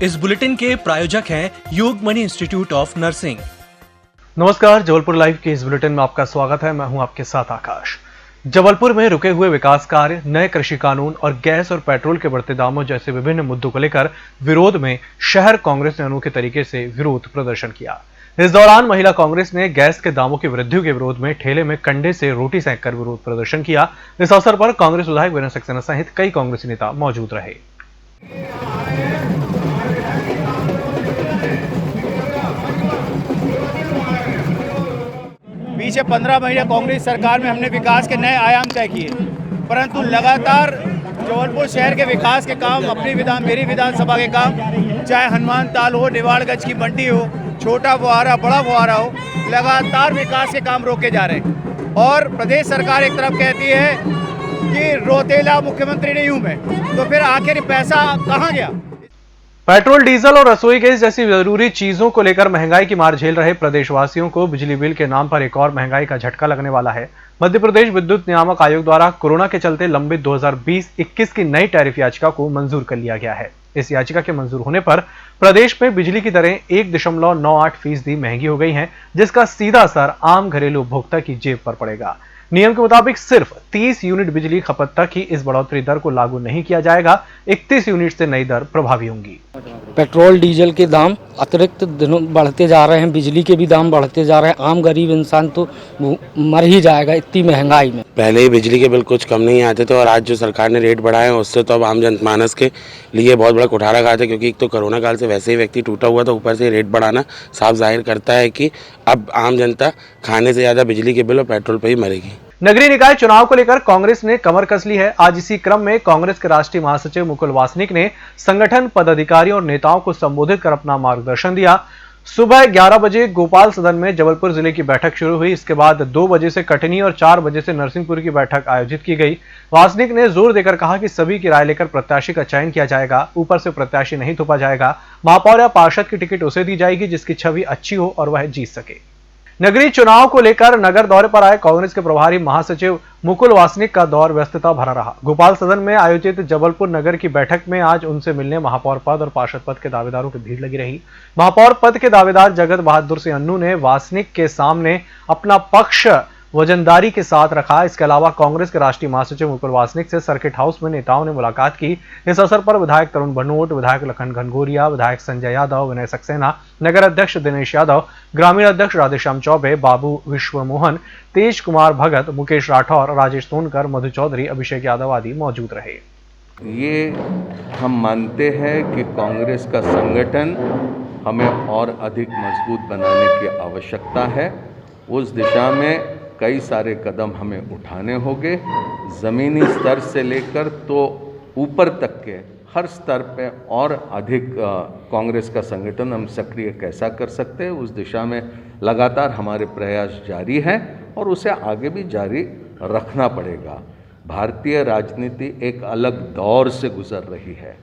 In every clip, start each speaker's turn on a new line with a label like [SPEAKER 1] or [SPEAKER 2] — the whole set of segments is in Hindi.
[SPEAKER 1] इस बुलेटिन के प्रायोजक हैं योगमणि इंस्टीट्यूट ऑफ नर्सिंग।
[SPEAKER 2] नमस्कार, जबलपुर लाइव के इस बुलेटिन में आपका स्वागत है। मैं हूं आपके साथ आकाश। जबलपुर में रुके हुए विकास कार्य, नए कृषि कानून और गैस और पेट्रोल के बढ़ते दामों जैसे विभिन्न मुद्दों को लेकर विरोध में शहर कांग्रेस ने अनोखे तरीके से विरोध प्रदर्शन किया। इस दौरान महिला कांग्रेस ने गैस के दामों की वृद्धि के विरोध में ठेले में कंडे से रोटी सेंक कर विरोध प्रदर्शन किया। इस अवसर पर कांग्रेस विधायक विनय सक्सेना सहित कई कांग्रेसी नेता मौजूद रहे।
[SPEAKER 3] पीछे 15 महीने कांग्रेस सरकार में हमने विकास के नए आयाम तय किए, परंतु लगातार जबलपुर शहर के विकास के काम, मेरी विधानसभा के काम, चाहे हनुमान ताल हो, निवाड़गंज की मंडी हो, छोटा फुहारा, बड़ा फुहारा हो, लगातार विकास के काम रोके जा रहे हैं। और प्रदेश सरकार एक तरफ कहती है कि रोतेला मुख्यमंत्री नहीं हूं मैं, तो फिर आखिर पैसा कहां गया?
[SPEAKER 2] पेट्रोल, डीजल और रसोई गैस जैसी जरूरी चीजों को लेकर महंगाई की मार झेल रहे प्रदेशवासियों को बिजली बिल के नाम पर एक और महंगाई का झटका लगने वाला है। मध्य प्रदेश विद्युत नियामक आयोग द्वारा कोरोना के चलते लंबित 2020-21 की नई टैरिफ याचिका को मंजूर कर लिया गया है। इस याचिका के मंजूर होने पर प्रदेश में बिजली की दरें 1.98% महंगी हो गई हैं, जिसका सीधा असर आम घरेलू उपभोक्ता की जेब पर पड़ेगा। नियम के मुताबिक सिर्फ 30 यूनिट बिजली खपत तक ही इस बढ़ोतरी दर को लागू नहीं किया जाएगा। 31 यूनिट से नई दर प्रभावी होंगी।
[SPEAKER 4] पेट्रोल डीजल के दाम अतिरिक्त दिनों बढ़ते जा रहे हैं, बिजली के भी दाम बढ़ते जा रहे हैं। आम गरीब इंसान तो मर ही जाएगा इतनी महंगाई में।
[SPEAKER 5] पहले ही बिजली के बिल कुछ कम नहीं आते थे और आज जो सरकार ने रेट बढ़ाए हैं उससे तो अब आम जनमानस के लिए बहुत बड़ा कुठारा खाते, क्योंकि एक तो कोरोना काल से वैसे ही व्यक्ति टूटा हुआ था, ऊपर से रेट बढ़ाना साफ जाहिर करता है कि अब आम जनता खाने से ज्यादा बिजली के बिल और पेट्रोल पर ही मरेगी।
[SPEAKER 2] नगरीय निकाय चुनाव को लेकर कांग्रेस ने कमर कस ली है। आज इसी क्रम में कांग्रेस के राष्ट्रीय महासचिव मुकुल वासनिक ने संगठन पदाधिकारियों और नेताओं को संबोधित कर अपना मार्गदर्शन दिया। सुबह 11 बजे गोपाल सदन में जबलपुर जिले की बैठक शुरू हुई। इसके बाद 2 बजे से कटनी और 4 बजे से नरसिंहपुर की बैठक आयोजित की गई। वासनिक ने जोर देकर कहा कि सभी की राय लेकर प्रत्याशी का चयन किया जाएगा, ऊपर से प्रत्याशी नहीं थोपा जाएगा। महापौर या पार्षद की टिकट उसे दी जाएगी जिसकी छवि अच्छी हो और वह जीत सके। नगरीय चुनाव को लेकर नगर दौरे पर आए कांग्रेस के प्रभारी महासचिव मुकुल वासनिक का दौर व्यस्तता भरा रहा। गोपाल सदन में आयोजित जबलपुर नगर की बैठक में आज उनसे मिलने महापौर पद और पार्षद पद के दावेदारों की भीड़ लगी रही। महापौर पद के दावेदार जगत बहादुर सिंह अन्नू ने वासनिक के सामने अपना पक्ष वजनदारी के साथ रखा। इसके अलावा कांग्रेस के राष्ट्रीय महासचिव मुकुल वासनिक से सर्किट हाउस में नेताओं ने मुलाकात की। इस अवसर पर विधायक तरुण भनोट, विधायक लखन घनघोरिया, विधायक संजय यादव, विनय सक्सेना, नगर अध्यक्ष दिनेश यादव, ग्रामीण अध्यक्ष राधेश्याम चौबे, बाबू विश्वमोहन, तेज कुमार भगत, मुकेश राठौर, राजेश सोनकर, मधु चौधरी, अभिषेक यादव आदि मौजूद रहे।
[SPEAKER 6] ये हम मानते हैं कि कांग्रेस का संगठन हमें और अधिक मजबूत बनाने की आवश्यकता है। उस दिशा में कई सारे कदम हमें उठाने होंगे। ज़मीनी स्तर से लेकर तो ऊपर तक के हर स्तर पे और अधिक कांग्रेस का संगठन हम सक्रिय कैसा कर सकते हैं, उस दिशा में लगातार हमारे प्रयास जारी हैं और उसे आगे भी जारी रखना पड़ेगा। भारतीय राजनीति एक अलग दौर से गुजर रही है।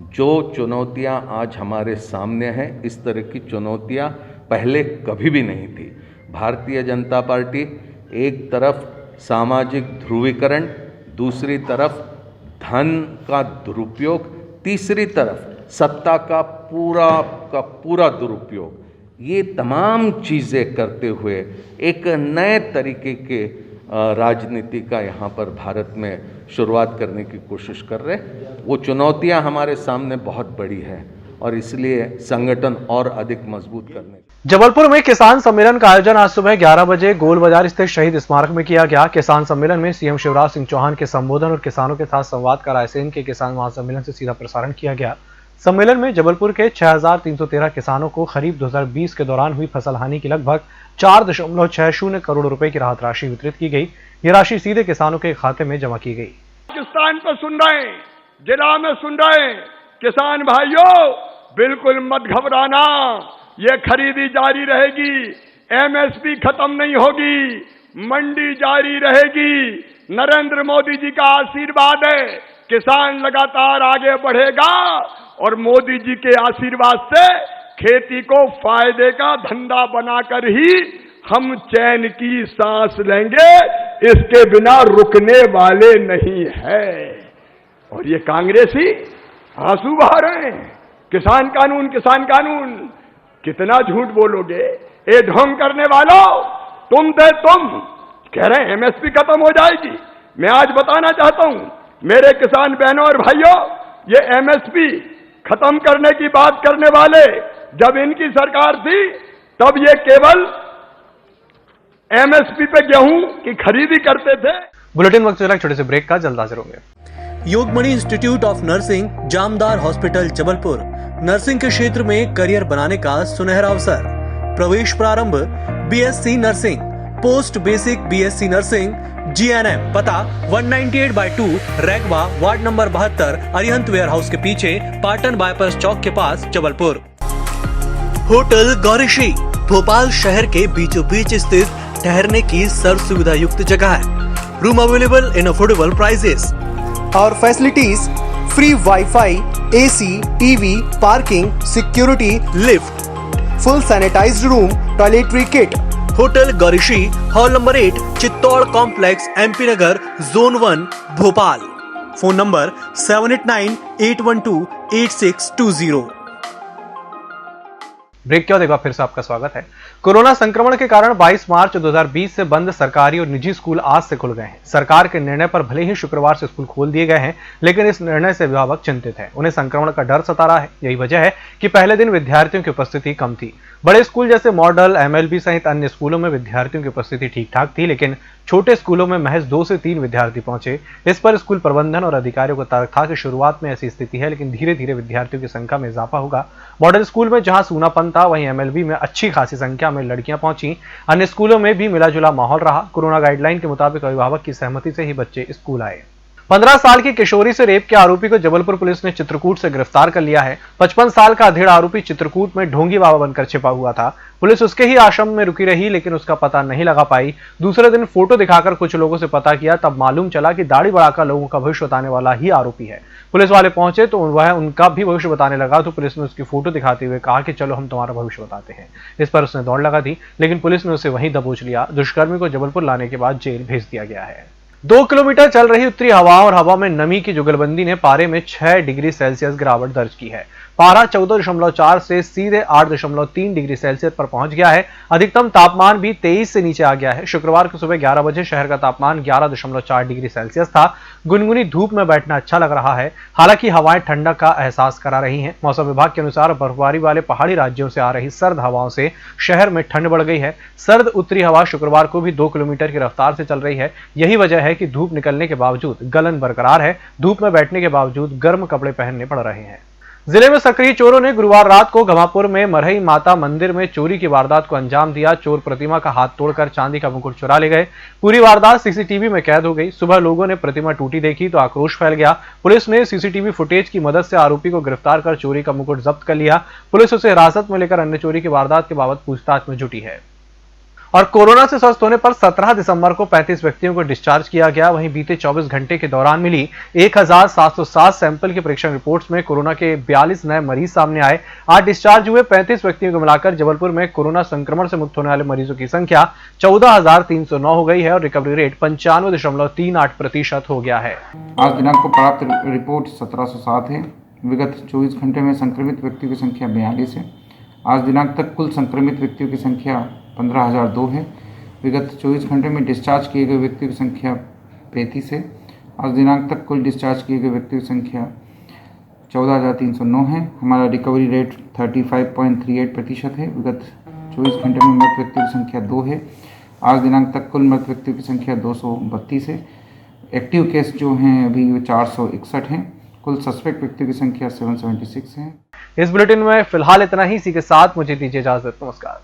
[SPEAKER 6] जो चुनौतियां आज हमारे सामने हैं, इस तरह की चुनौतियां पहले कभी भी नहीं थी। भारतीय जनता पार्टी एक तरफ सामाजिक ध्रुवीकरण, दूसरी तरफ धन का दुरुपयोग, तीसरी तरफ सत्ता का पूरा दुरुपयोग, ये तमाम चीज़ें करते हुए एक नए तरीके के राजनीति का यहाँ पर भारत में शुरुआत करने की कोशिश कर रहे हैं। वो चुनौतियाँ हमारे सामने बहुत बड़ी है और इसलिए संगठन और अधिक मजबूत करने।
[SPEAKER 2] जबलपुर में किसान सम्मेलन का आयोजन आज सुबह 11 बजे गोल बाजार स्थित शहीद स्मारक में किया गया। किसान सम्मेलन में सीएम शिवराज सिंह चौहान के संबोधन और किसानों के साथ संवाद का रायसेन के किसान महासम्मेलन से सीधा प्रसारण किया गया। सम्मेलन में जबलपुर के 6313 किसानों को खरीफ 2020 के दौरान हुई फसल हानि की लगभग 4.60 करोड़ रुपए की राहत राशि वितरित की गई। ये राशि सीधे किसानों के खाते में जमा की गई।
[SPEAKER 7] पाकिस्तान पर सुन रहे, जिला में सुन रहे किसान भाइयों, बिल्कुल मत घबराना, ये खरीदी जारी रहेगी, एमएसपी खत्म नहीं होगी, मंडी जारी रहेगी। नरेंद्र मोदी जी का आशीर्वाद है, किसान लगातार आगे बढ़ेगा और मोदी जी के आशीर्वाद से खेती को फायदे का धंधा बनाकर ही हम चैन की सांस लेंगे, इसके बिना रुकने वाले नहीं है। और ये कांग्रेसी आंसू बहा रहे हैं, किसान कानून कितना झूठ बोलोगे। ए ढोंग करने वालों, तुम कह रहे हैं एमएसपी खत्म हो जाएगी। मैं आज बताना चाहता हूं मेरे किसान बहनों और भाइयों, ये एमएसपी खत्म करने की बात करने वाले जब इनकी सरकार थी तब ये केवल एमएसपी पे गेहूं की खरीदी करते थे।
[SPEAKER 2] बुलेटिन वक्त चला, छोटे से ब्रेक का, जल्द हाजिर होंगे।
[SPEAKER 1] Yogmani institute of nursing, Jamdar hospital, Jabalpur. नर्सिंग के क्षेत्र में करियर बनाने का सुनहरा अवसर। प्रवेश प्रारंभ BSc nursing, post basic BSc nursing, GNM. पता 198/2 Ragwa, ward number 72, Arihant warehouse के पीछे, पाटन बाईपास चौक के पास, जबलपुर। होटल गौरीशी, भोपाल शहर के बीचों बीच स्थित ठहरने की सर्व सुविधा युक्त जगह है। Room available in affordable prices.
[SPEAKER 8] और facilities free WiFi, AC, TV, parking, security,
[SPEAKER 1] lift,
[SPEAKER 8] full sanitized room, toiletry kit.
[SPEAKER 1] Hotel Gaurishi, hall number 8, Chittor complex, MP Nagar, zone 1, Bhopal. Phone number 7898128620।
[SPEAKER 2] Break के बाद एक बार फिर से आपका स्वागत है। कोरोना संक्रमण के कारण 22 मार्च 2020 से बंद सरकारी और निजी स्कूल आज से खुल गए हैं। सरकार के निर्णय पर भले ही शुक्रवार से स्कूल खोल दिए गए हैं, लेकिन इस निर्णय से अभिभावक चिंतित हैं। उन्हें संक्रमण का डर सता रहा है। यही वजह है कि पहले दिन विद्यार्थियों की उपस्थिति कम थी। बड़े स्कूल जैसे मॉडल, एमएलबी सहित अन्य स्कूलों में विद्यार्थियों की उपस्थिति ठीक ठाक थी, लेकिन छोटे स्कूलों में महज 2 से 3 विद्यार्थी पहुंचे। इस पर स्कूल प्रबंधन और अधिकारियों को तर्क था कि शुरुआत में ऐसी स्थिति है, लेकिन धीरे धीरे विद्यार्थियों की संख्या में इजाफा होगा। मॉडल स्कूल में जहां सूनापन था, वहीं एमएलबी में अच्छी खासी संख्या में लड़कियां पहुंची। अन्य स्कूलों में भी मिला जुला माहौल रहा। कोरोना गाइडलाइन के मुताबिक अभिभावक की सहमति से ही बच्चे स्कूल आए। 15 साल की किशोरी से रेप के आरोपी को जबलपुर पुलिस ने चित्रकूट से गिरफ्तार कर लिया है। 55 साल का अधेड़ आरोपी चित्रकूट में ढोंगी बाबा बनकर छिपा हुआ था। पुलिस उसके ही आश्रम में रुकी रही, लेकिन उसका पता नहीं लगा पाई। दूसरे दिन फोटो दिखाकर कुछ लोगों से पता किया, तब मालूम चला कि दाढ़ी बढ़ाकर लोगों का भविष्य बताने वाला ही आरोपी है। पुलिस वाले पहुंचे तो वह उनका भी भविष्य बताने लगा, तो पुलिस ने उसकी फोटो दिखाते हुए कहा कि चलो हम तुम्हारा भविष्य बताते हैं। इस पर उसने दौड़ लगा दी, लेकिन पुलिस ने उसे वहीं दबोच लिया। दुष्कर्मी को जबलपुर लाने के बाद जेल भेज दिया गया है। 2 किलोमीटर चल रही उत्तरी हवा और हवा में नमी की जुगलबंदी ने पारे में 6 डिग्री सेल्सियस गिरावट दर्ज की है। पारा 14.4 से सीधे 8.3 डिग्री सेल्सियस पर पहुंच गया है। अधिकतम तापमान भी 23 से नीचे आ गया है। शुक्रवार को सुबह 11 बजे शहर का तापमान 11.4 डिग्री सेल्सियस था। गुनगुनी धूप में बैठना अच्छा लग रहा है। हालांकि हवाएं ठंडक का एहसास करा रही हैं। मौसम विभाग के अनुसार बर्फबारी वाले पहाड़ी राज्यों से आ रही सर्द हवाओं से शहर में ठंड बढ़ गई है। सर्द उत्तरी हवा शुक्रवार को भी 2 किलोमीटर की रफ्तार से चल रही है। यही वजह है कि धूप निकलने के बावजूद गलन बरकरार है। धूप में बैठने के बावजूद गर्म कपड़े पहनने पड़ रहे हैं। जिले में सक्रिय चोरों ने गुरुवार रात को घमापुर में मरहई माता मंदिर में चोरी की वारदात को अंजाम दिया। चोर प्रतिमा का हाथ तोड़कर चांदी का मुकुट चुरा ले गए। पूरी वारदात सीसीटीवी में कैद हो गई। सुबह लोगों ने प्रतिमा टूटी देखी तो आक्रोश फैल गया। पुलिस ने सीसीटीवी फुटेज की मदद से आरोपी को गिरफ्तार कर चोरी का मुकुट जब्त कर लिया। पुलिस उसे हिरासत में लेकर अन्य चोरी की वारदात के बाबत पूछताछ में जुटी है। और कोरोना से स्वस्थ होने पर 17 दिसंबर को 35 व्यक्तियों को डिस्चार्ज किया गया। वहीं बीते 24 घंटे के दौरान मिली 1707 सैंपल की परीक्षण रिपोर्ट्स में कोरोना के 42 नए मरीज सामने आए। आज डिस्चार्ज हुए 35 व्यक्तियों को मिलाकर जबलपुर में कोरोना संक्रमण से मुक्त होने वाले मरीजों की संख्या 14,309 हो गई है और रिकवरी रेट 95.38% हो गया है।
[SPEAKER 9] आज दिनांक को प्राप्त रिपोर्ट 1707 है। विगत 24 घंटे में संक्रमित व्यक्तियों की संख्या 42 है। आज दिनांक तक कुल संक्रमित व्यक्तियों की संख्या 15,002 है। विगत 24 घंटे में डिस्चार्ज किए गए व्यक्तियों की संख्या 35 है। आज दिनांक तक कुल डिस्चार्ज किए गए व्यक्तियों की संख्या 14,309 है। हमारा रिकवरी रेट 35.38% है। विगत 24 घंटे में मृत व्यक्तियों की संख्या 2 है। आज दिनांक तक कुल मृत व्यक्तियों की संख्या 232 है। एक्टिव केस जो हैं अभी 461 हैं। कुल सस्पेक्ट व्यक्तियों की संख्या 776 है।
[SPEAKER 2] इस बुलेटिन में फिलहाल इतना ही। इसी के साथ मुझे दीजिए इजाजत। नमस्कार।